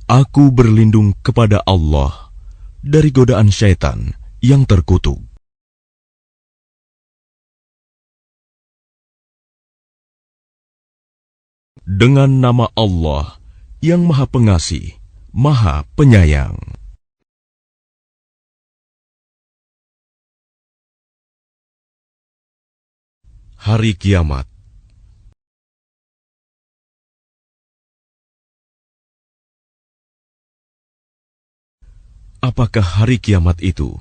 Aku berlindung kepada Allah dari godaan syaitan yang terkutuk. Dengan nama Allah yang Maha Pengasih, Maha Penyayang. Hari Kiamat. Apakah hari kiamat itu?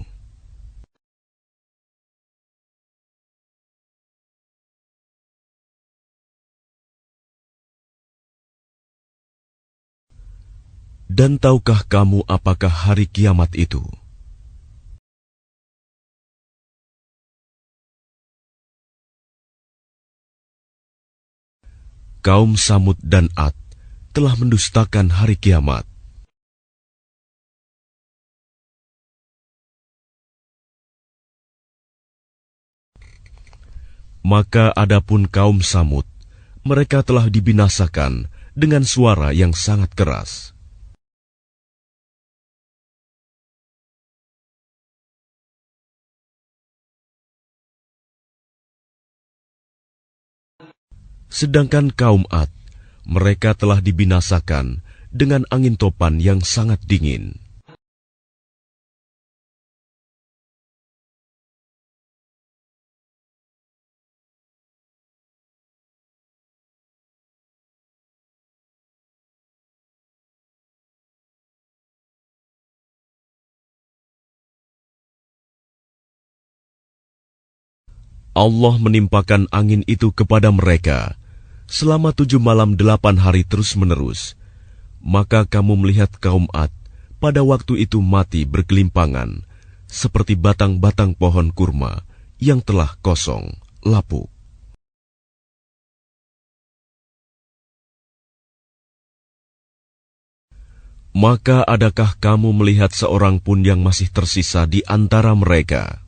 Dan tahukah kamu apakah hari kiamat itu? Kaum Samud dan Ad telah mendustakan hari kiamat. Maka adapun kaum Samud, mereka telah dibinasakan dengan suara yang sangat keras. Sedangkan kaum Ad, mereka telah dibinasakan dengan angin topan yang sangat dingin. Allah menimpakan angin itu kepada mereka selama 7 malam 8 hari terus-menerus. Maka kamu melihat kaum Ad pada waktu itu mati bergelimpangan, seperti batang-batang pohon kurma yang telah kosong, lapuk. Maka adakah kamu melihat seorang pun yang masih tersisa di antara mereka?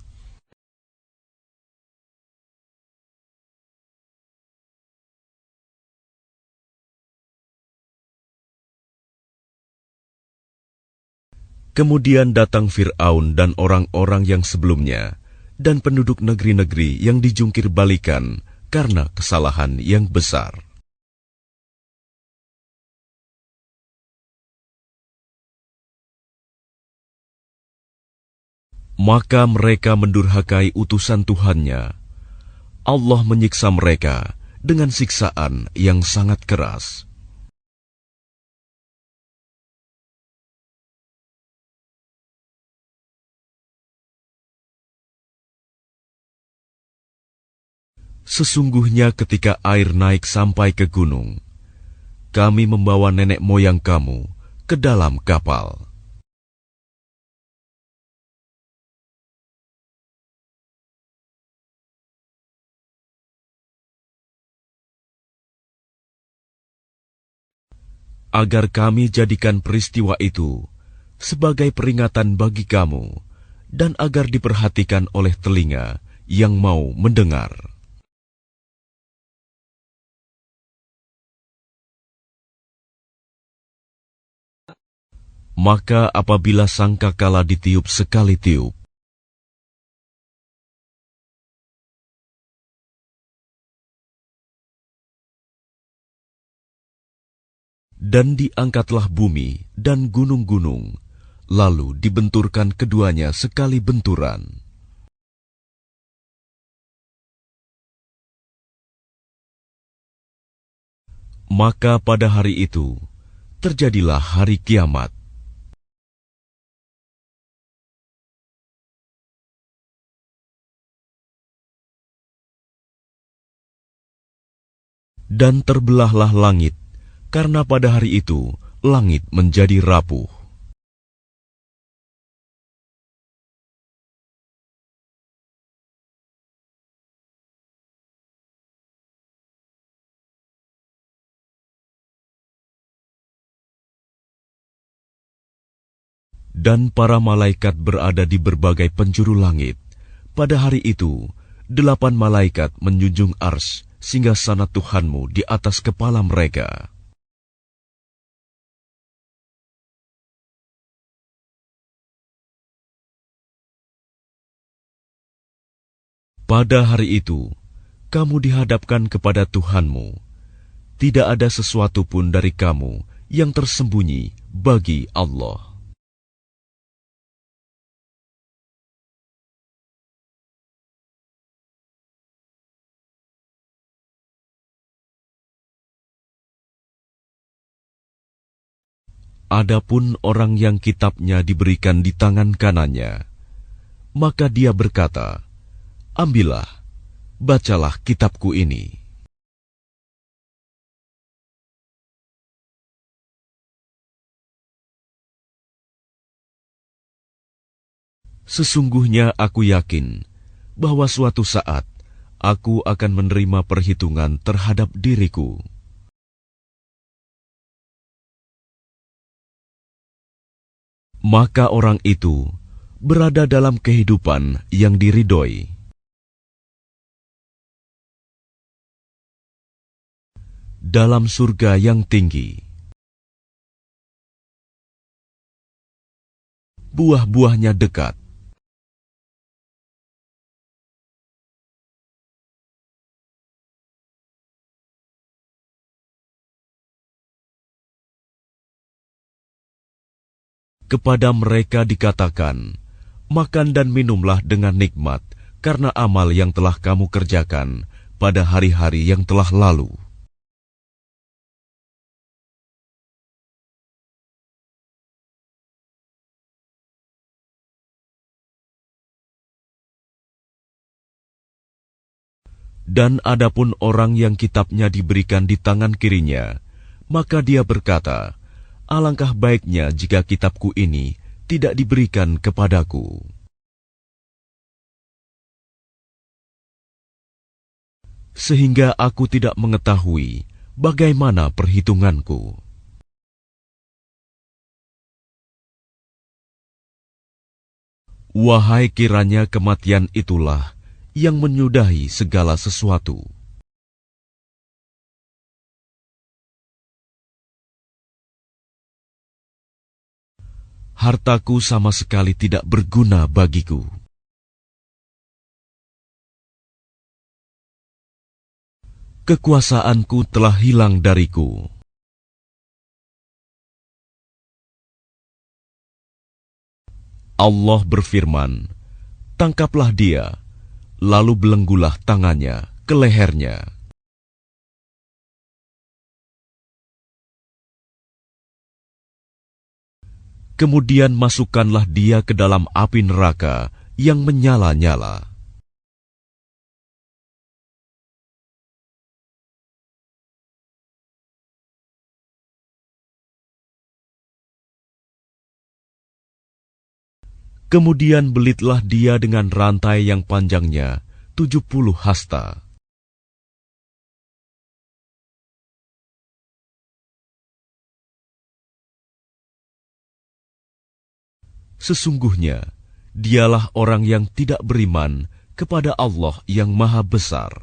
Kemudian datang Fir'aun dan orang-orang yang sebelumnya, dan penduduk negeri-negeri yang dijungkir balikan karena kesalahan yang besar. Maka mereka mendurhakai utusan Tuhannya. Allah menyiksa mereka dengan siksaan yang sangat keras. Sesungguhnya ketika air naik sampai ke gunung, kami membawa nenek moyang kamu ke dalam kapal. Agar kami jadikan peristiwa itu sebagai peringatan bagi kamu, dan agar diperhatikan oleh telinga yang mau mendengar. Maka apabila sangkakala ditiup sekali tiup, dan diangkatlah bumi dan gunung-gunung, lalu dibenturkan keduanya sekali benturan. Maka pada hari itu, terjadilah hari kiamat. Dan terbelahlah langit, karena pada hari itu langit menjadi rapuh. Dan para malaikat berada di berbagai penjuru langit. Pada hari itu, 8 malaikat menjunjung ars singgasana Tuhanmu di atas kepala mereka. Pada hari itu, kamu dihadapkan kepada Tuhanmu. Tidak ada sesuatu pun dari kamu yang tersembunyi bagi Allah. Adapun orang yang kitabnya diberikan di tangan kanannya, maka dia berkata, "Ambillah, bacalah kitabku ini." Sesungguhnya aku yakin bahwa suatu saat aku akan menerima perhitungan terhadap diriku. Maka orang itu berada dalam kehidupan yang diridhoi, dalam surga yang tinggi. Buah-buahnya dekat. Kepada mereka dikatakan, "Makan dan minumlah dengan nikmat karena amal yang telah kamu kerjakan pada hari-hari yang telah lalu." Dan adapun orang yang kitabnya diberikan di tangan kirinya, maka dia berkata, "Alangkah baiknya jika kitabku ini tidak diberikan kepadaku, sehingga aku tidak mengetahui bagaimana perhitunganku." Wahai kiranya kematian itulah yang menyudahi segala sesuatu. Hartaku sama sekali tidak berguna bagiku. Kekuasaanku telah hilang dariku. Allah berfirman, "Tangkaplah dia, lalu belenggulah tangannya ke lehernya." Kemudian masukkanlah dia ke dalam api neraka yang menyala-nyala. Kemudian belitlah dia dengan rantai yang panjangnya 70 hasta. Sesungguhnya, dialah orang yang tidak beriman kepada Allah yang Maha Besar.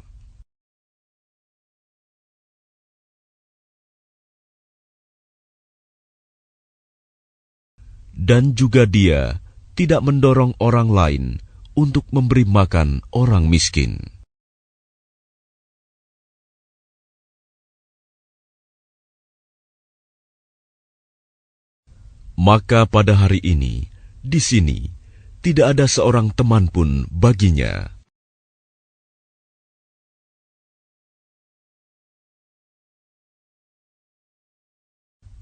Dan juga dia tidak mendorong orang lain untuk memberi makan orang miskin. Maka pada hari ini, di sini, tidak ada seorang teman pun baginya.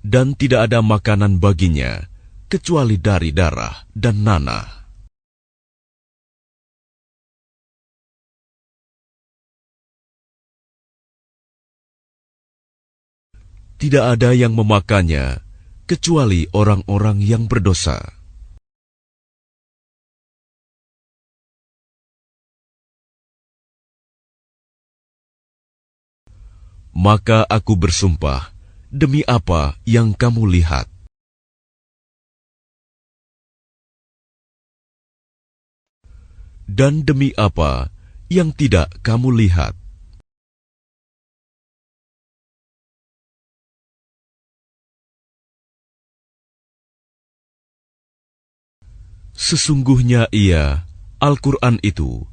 Dan tidak ada makanan baginya, kecuali dari darah dan nanah. Tidak ada yang memakannya, kecuali orang-orang yang berdosa. Maka aku bersumpah, demi apa yang kamu lihat. Dan demi apa yang tidak kamu lihat. Sesungguhnya ia, Al-Quran itu,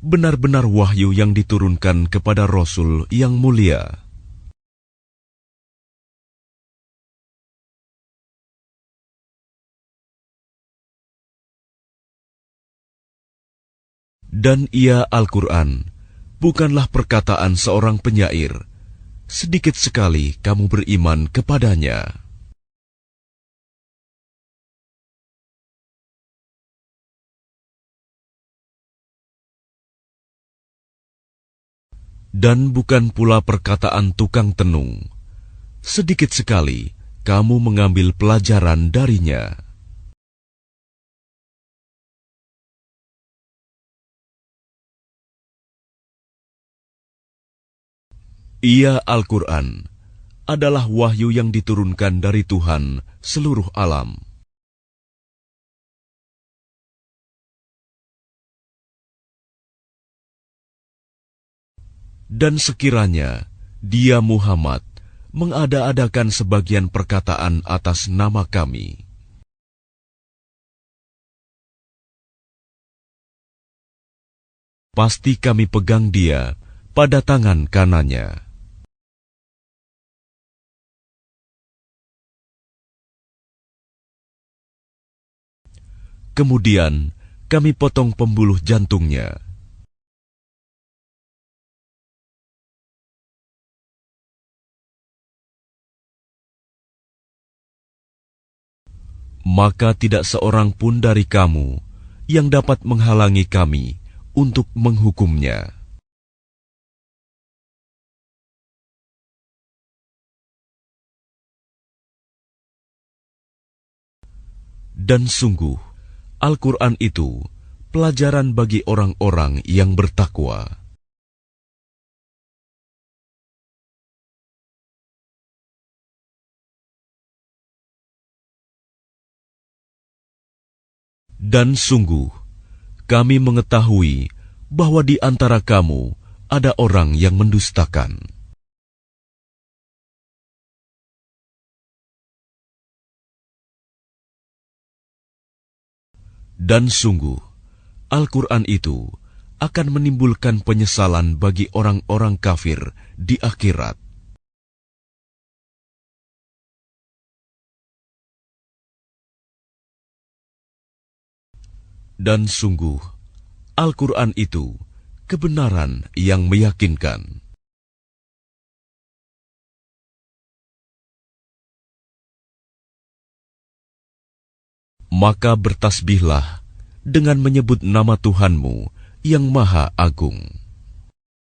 benar-benar wahyu yang diturunkan kepada Rasul yang mulia. Dan ia Al-Quran bukanlah perkataan seorang penyair. Sedikit sekali kamu beriman kepadanya. Dan bukan pula perkataan tukang tenung. Sedikit sekali kamu mengambil pelajaran darinya. Ia Al-Quran adalah wahyu yang diturunkan dari Tuhan seluruh alam. Dan sekiranya dia Muhammad mengada-adakan sebagian perkataan atas nama kami, pasti kami pegang dia pada tangan kanannya. Kemudian kami potong pembuluh jantungnya. Maka tidak seorang pun dari kamu yang dapat menghalangi kami untuk menghukumnya. Dan sungguh, Al-Quran itu pelajaran bagi orang-orang yang bertakwa. Dan sungguh, kami mengetahui bahwa di antara kamu ada orang yang mendustakan. Dan sungguh, Al-Quran itu akan menimbulkan penyesalan bagi orang-orang kafir di akhirat. Dan sungguh, Al-Quran itu kebenaran yang meyakinkan. Maka bertasbihlah dengan menyebut nama Tuhanmu yang Maha Agung.